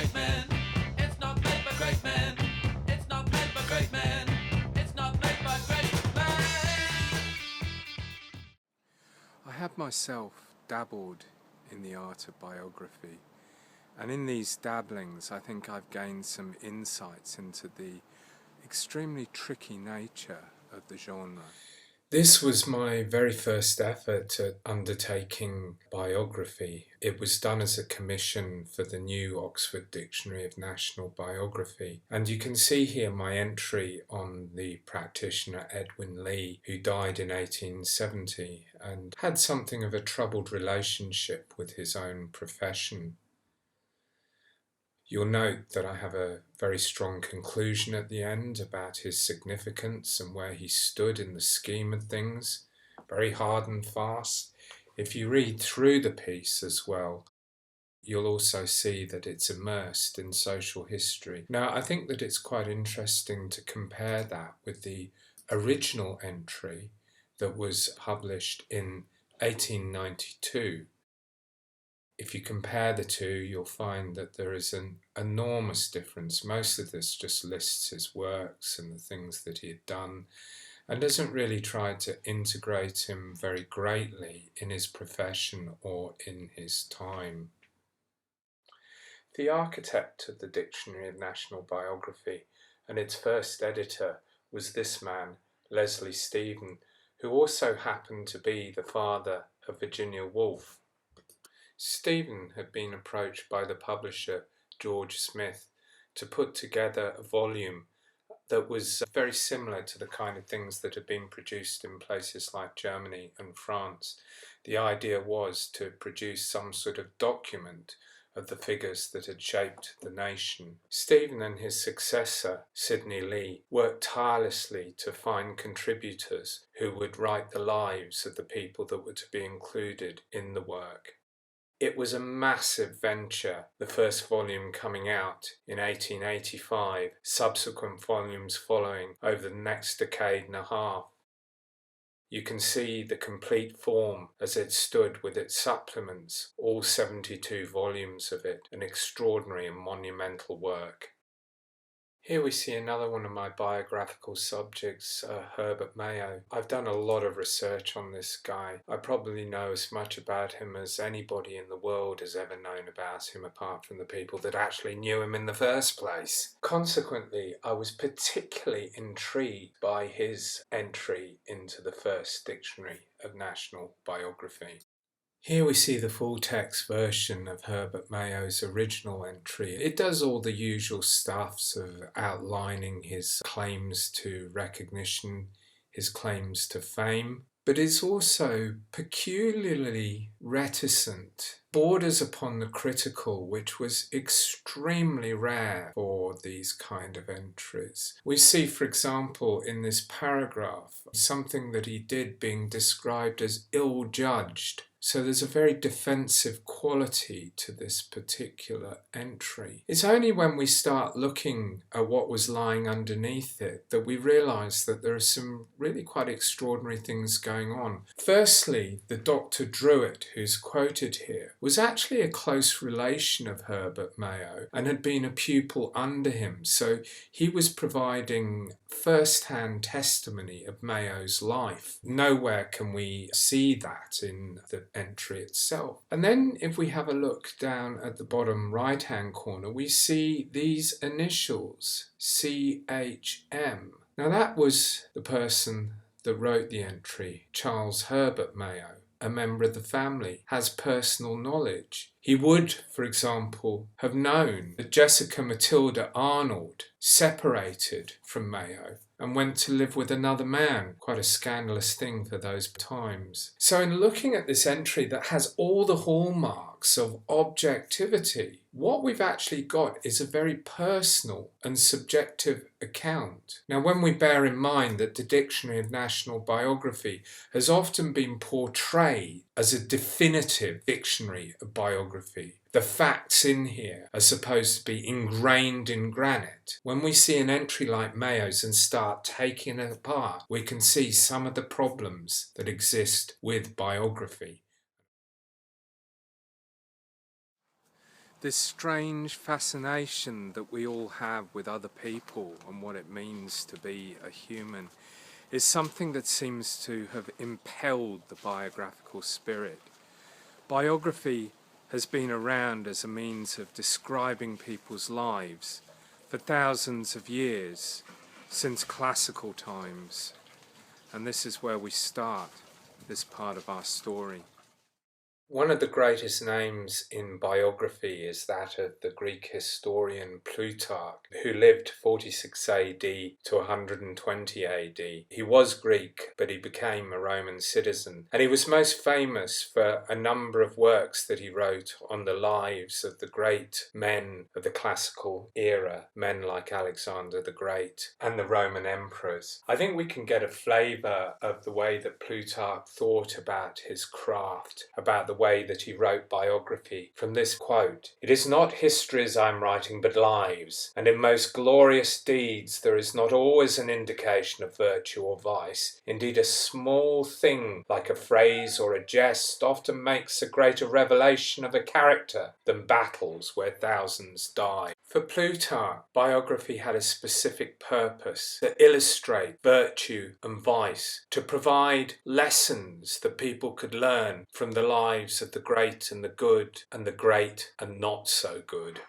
great men. It's not made by great men. It's not made by great men. It's not made by great men. I have myself dabbled in the art of biography, and in these dabblings I think I've gained some insights into the extremely tricky nature of the genre. This was my very first effort at undertaking biography. It was done as a commission for the new Oxford Dictionary of National Biography. And you can see here my entry on the practitioner Edwin Lee, who died in 1870 and had something of a troubled relationship with his own profession. You'll note that I have a very strong conclusion at the end about his significance and where he stood in the scheme of things, very hard and fast. If you read through the piece as well, you'll also see that it's immersed in social history. Now, I think that it's quite interesting to compare that with the original entry that was published in 1892. If you compare the two, you'll find that there is an enormous difference. Most of this just lists his works and the things that he had done, and doesn't really try to integrate him very greatly in his profession or in his time. The architect of the Dictionary of National Biography and its first editor was this man, Leslie Stephen, who also happened to be the father of Virginia Woolf. Stephen had been approached by the publisher George Smith to put together a volume that was very similar to the kind of things that had been produced in places like Germany and France. The idea was to produce some sort of document of the figures that had shaped the nation. Stephen and his successor, Sidney Lee, worked tirelessly to find contributors who would write the lives of the people that were to be included in the work. It was a massive venture, the first volume coming out in 1885, subsequent volumes following over the next decade and a half. You can see the complete form as it stood with its supplements, all 72 volumes of it, an extraordinary and monumental work. Here we see another one of my biographical subjects, Herbert Mayo. I've done a lot of research on this guy. I probably know as much about him as anybody in the world has ever known about him, apart from the people that actually knew him in the first place. Consequently, I was particularly intrigued by his entry into the first Dictionary of National Biography. Here we see the full text version of Herbert Mayo's original entry. It does all the usual stuffs of outlining his claims to recognition, his claims to fame, but is also peculiarly reticent, borders upon the critical, which was extremely rare for these kind of entries. We see, for example, in this paragraph, something that he did being described as ill-judged. So there's a very defensive quality to this particular entry. It's only when we start looking at what was lying underneath it that we realise that there are some really quite extraordinary things going on. Firstly, the Dr. Druitt, who's quoted here, was actually a close relation of Herbert Mayo and had been a pupil under him. So he was providing first-hand testimony of Mayo's life. Nowhere can we see that in the entry itself. And then if we have a look down at the bottom right-hand corner, we see these initials, CHM. Now that was the person that wrote the entry, Charles Herbert Mayo, a member of the family, has personal knowledge. He would, for example, have known that Jessica Matilda Arnold separated from Mayo and went to live with another man. Quite a scandalous thing for those times. So in looking at this entry that has all the hallmarks of objectivity, what we've actually got is a very personal and subjective account. Now, when we bear in mind that the Dictionary of National Biography has often been portrayed as a definitive dictionary of biography, the facts in here are supposed to be ingrained in granite. When we see an entry like Mayo's and start taking it apart, we can see some of the problems that exist with biography. This strange fascination that we all have with other people and what it means to be a human is something that seems to have impelled the biographical spirit. Biography has been around as a means of describing people's lives for thousands of years, since classical times. And this is where we start this part of our story. One of the greatest names in biography is that of the Greek historian Plutarch, who lived 46 AD to 120 AD. He was Greek, but he became a Roman citizen, and he was most famous for a number of works that he wrote on the lives of the great men of the classical era, men like Alexander the Great and the Roman emperors. I think we can get a flavour of the way that Plutarch thought about his craft, about the way that he wrote biography, from this quote: "It is not histories I am writing, but lives, and in most glorious deeds there is not always an indication of virtue or vice. Indeed, a small thing like a phrase or a jest often makes a greater revelation of a character than battles where thousands die." For Plutarch, biography had a specific purpose: to illustrate virtue and vice, to provide lessons that people could learn from the lives of the great and the good, and the great and not so good.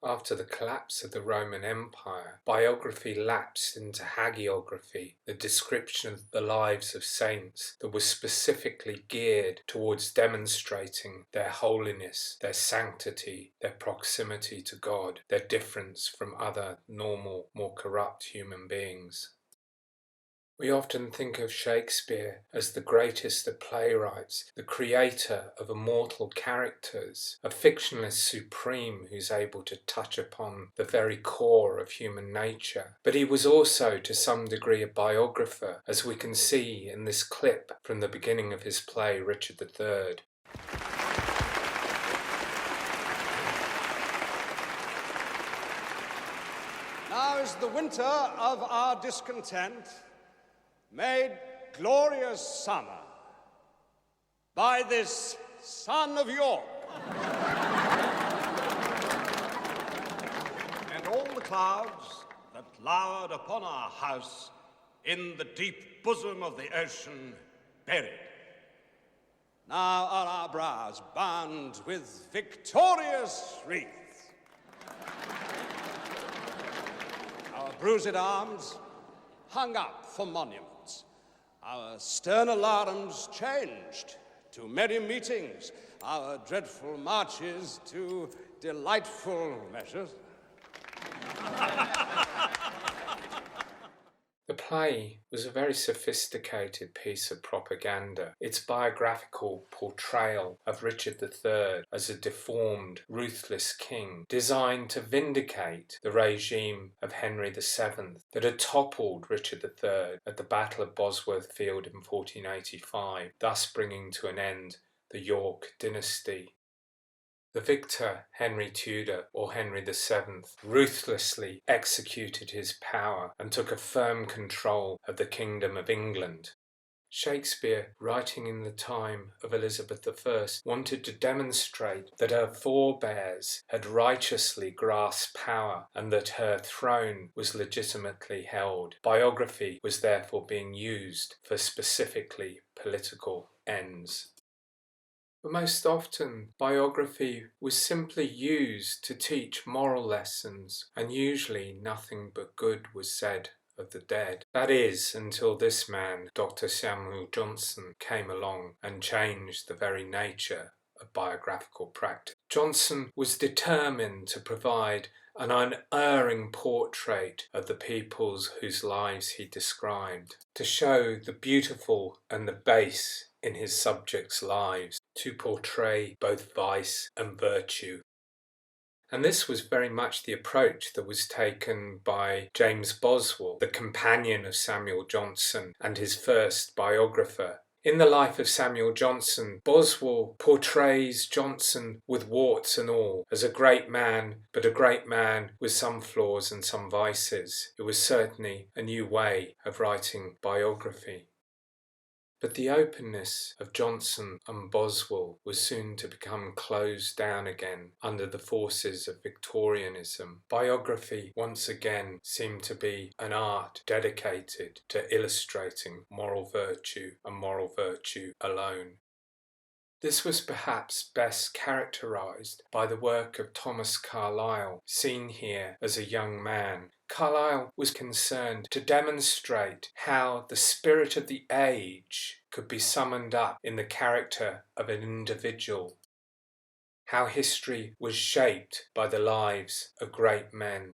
After the collapse of the Roman Empire, biography lapsed into hagiography, the description of the lives of saints that was specifically geared towards demonstrating their holiness, their sanctity, their proximity to God, their difference from other normal, more corrupt human beings. We often think of Shakespeare as the greatest of playwrights, the creator of immortal characters, a fictionalist supreme who's able to touch upon the very core of human nature. But he was also, to some degree, a biographer, as we can see in this clip from the beginning of his play, Richard III. Now is the winter of our discontent made glorious summer by this son of York. And all the clouds that lowered upon our house in the deep bosom of the ocean buried. Now are our brows bound with victorious wreaths. Our bruised arms hung up for monuments. Our stern alarms changed to merry meetings, our dreadful marches to delightful measures. The play was a very sophisticated piece of propaganda. Its biographical portrayal of Richard III as a deformed, ruthless king, designed to vindicate the regime of Henry VII that had toppled Richard III at the Battle of Bosworth Field in 1485, thus bringing to an end the York dynasty. The victor, Henry Tudor, or Henry VII, ruthlessly executed his power and took a firm control of the Kingdom of England. Shakespeare, writing in the time of Elizabeth I, wanted to demonstrate that her forebears had righteously grasped power and that her throne was legitimately held. Biography was therefore being used for specifically political ends. But most often, biography was simply used to teach moral lessons, and usually nothing but good was said of the dead. That is, until this man, Dr. Samuel Johnson, came along and changed the very nature of biographical practice. Johnson was determined to provide an unerring portrait of the peoples whose lives he described, to show the beautiful and the base in his subjects' lives, to portray both vice and virtue. And this was very much the approach that was taken by James Boswell, the companion of Samuel Johnson and his first biographer. In the life of Samuel Johnson, Boswell portrays Johnson with warts and all as a great man, but a great man with some flaws and some vices. It was certainly a new way of writing biography. But the openness of Johnson and Boswell was soon to become closed down again under the forces of Victorianism. Biography once again seemed to be an art dedicated to illustrating moral virtue and moral virtue alone. This was perhaps best characterized by the work of Thomas Carlyle, seen here as a young man. Carlyle was concerned to demonstrate how the spirit of the age could be summoned up in the character of an individual, how history was shaped by the lives of great men.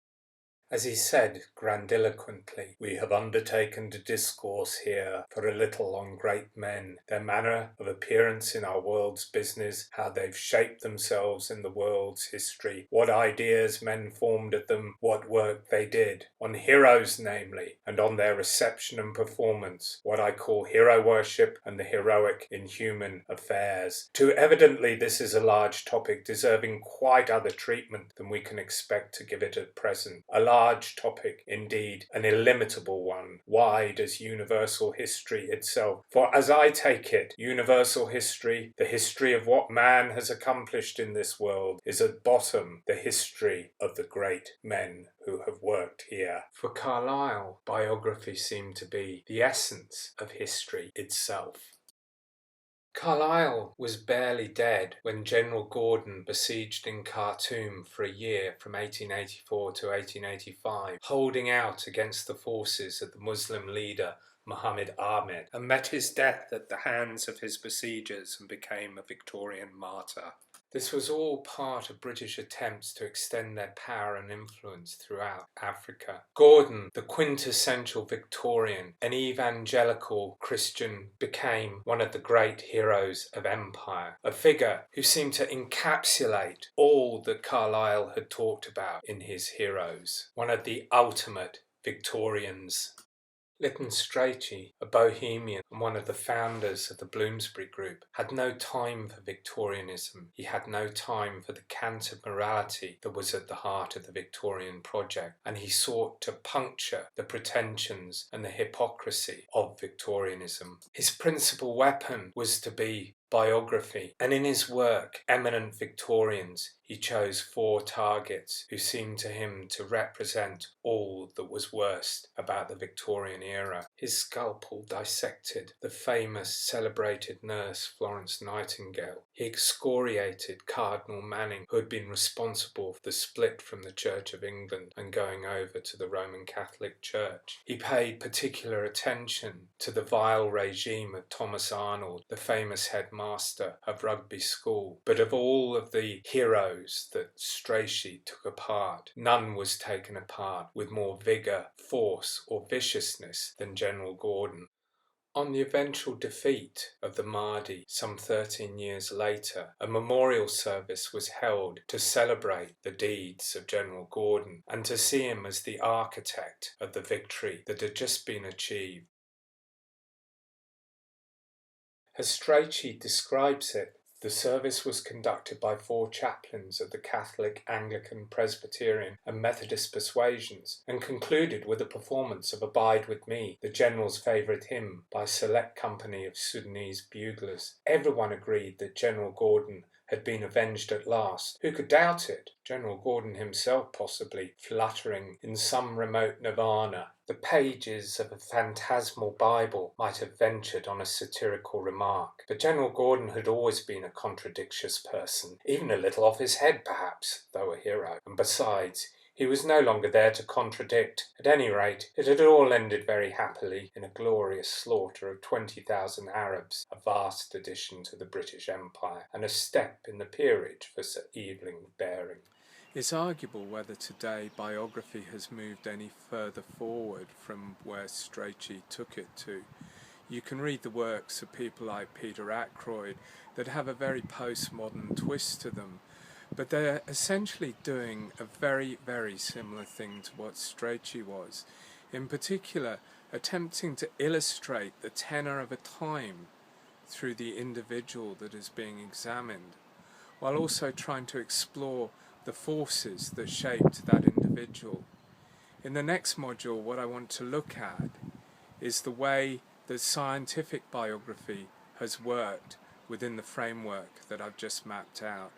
As he said grandiloquently, "We have undertaken to discourse here for a little on great men, their manner of appearance in our world's business, how they've shaped themselves in the world's history, what ideas men formed of them, what work they did, on heroes namely, and on their reception and performance, what I call hero worship and the heroic in human affairs. Too evidently this is a large topic deserving quite other treatment than we can expect to give it at present. A large topic, indeed, an illimitable one, wide as universal history itself. For as I take it, universal history, the history of what man has accomplished in this world, is at bottom the history of the great men who have worked here." For Carlyle, biography seemed to be the essence of history itself. Carlyle was barely dead when General Gordon besieged in Khartoum for a year from 1884 to 1885, holding out against the forces of the Muslim leader Muhammad Ahmed, and met his death at the hands of his besiegers and became a Victorian martyr. This was all part of British attempts to extend their power and influence throughout Africa. Gordon, the quintessential Victorian, an evangelical Christian, became one of the great heroes of empire, a figure who seemed to encapsulate all that Carlyle had talked about in his heroes, one of the ultimate Victorians. Lytton Strachey, a Bohemian and one of the founders of the Bloomsbury Group, had no time for Victorianism. He had no time for the cant of morality that was at the heart of the Victorian project, and he sought to puncture the pretensions and the hypocrisy of Victorianism. His principal weapon was to be biography, and in his work, Eminent Victorians, he chose 4 targets who seemed to him to represent all that was worst about the Victorian era. His scalpel dissected the famous celebrated nurse Florence Nightingale. He excoriated Cardinal Manning, who had been responsible for the split from the Church of England and going over to the Roman Catholic Church. He paid particular attention to the vile regime of Thomas Arnold, the famous headmaster of Rugby School. But of all of the heroes that Strachey took apart, none was taken apart with more vigour, force or viciousness than General Gordon. On the eventual defeat of the Mahdi some 13 years later, a memorial service was held to celebrate the deeds of General Gordon and to see him as the architect of the victory that had just been achieved. As Strachey describes it, the service was conducted by 4 chaplains of the Catholic, Anglican, Presbyterian and Methodist persuasions and concluded with a performance of Abide With Me, the General's favourite hymn, by a select company of Sudanese buglers. Everyone agreed that General Gordon had been avenged at last. Who could doubt it? General Gordon himself possibly fluttering in some remote nirvana. The pages of a phantasmal Bible might have ventured on a satirical remark. But General Gordon had always been a contradictious person, even a little off his head perhaps, though a hero. And besides, he was no longer there to contradict. At any rate, it had all ended very happily in a glorious slaughter of 20,000 Arabs, a vast addition to the British Empire, and a step in the peerage for Sir Evelyn Baring. It's arguable whether today biography has moved any further forward from where Strachey took it to. You can read the works of people like Peter Ackroyd that have a very postmodern twist to them, but they're essentially doing a very, very similar thing to what Strachey was. In particular, attempting to illustrate the tenor of a time through the individual that is being examined, while also trying to explore the forces that shaped that individual. In the next module, what I want to look at is the way the scientific biography has worked within the framework that I've just mapped out.